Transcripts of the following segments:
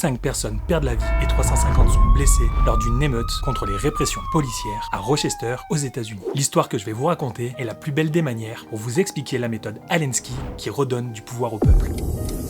5 personnes perdent la vie et 350 sont blessées lors d'une émeute contre les répressions policières à Rochester, aux États-Unis. L'histoire que je vais vous raconter est la plus belle des manières pour vous expliquer la méthode Alensky qui redonne du pouvoir au peuple.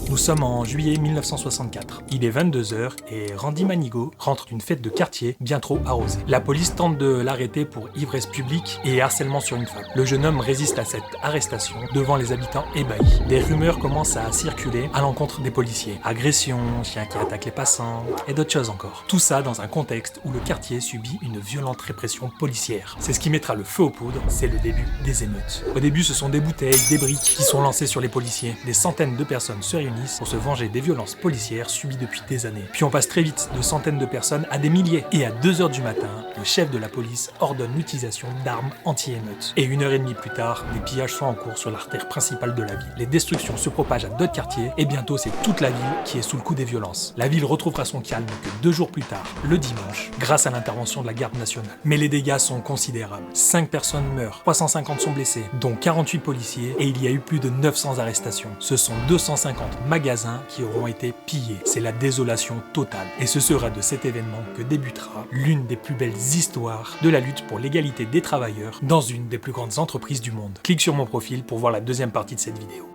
Nous sommes en juillet 1964. Il est 22h et Randy Manigault rentre d'une fête de quartier bien trop arrosée. La police tente de l'arrêter pour ivresse publique et harcèlement sur une femme. Le jeune homme résiste à cette arrestation devant les habitants ébahis. Des rumeurs commencent à circuler à l'encontre des policiers. Agressions, chiens qui attaquent les passants et d'autres choses encore. Tout ça dans un contexte où le quartier subit une violente répression policière. C'est ce qui mettra le feu aux poudres, c'est le début des émeutes. Au début, ce sont des bouteilles, des briques qui sont lancées sur les policiers. Des centaines de personnes se réunissent pour se venger des violences policières subies depuis des années. Puis on passe très vite de centaines de personnes à des milliers. Et à 2h du matin, le chef de la police ordonne l'utilisation d'armes anti-émeutes. Et 1h30 plus tard, des pillages sont en cours sur l'artère principale de la ville. Les destructions se propagent à d'autres quartiers et bientôt c'est toute la ville qui est sous le coup des violences. La ville retrouvera son calme que 2 jours plus tard, le dimanche, grâce à l'intervention de la garde nationale. Mais les dégâts sont considérables. 5 personnes meurent, 350 sont blessés, dont 48 policiers et il y a eu plus de 900 arrestations. Ce sont 250 magasins qui auront été pillés. C'est la désolation totale. Et ce sera de cet événement que débutera l'une des plus belles histoires de la lutte pour l'égalité des travailleurs dans une des plus grandes entreprises du monde. Clique sur mon profil pour voir la deuxième partie de cette vidéo.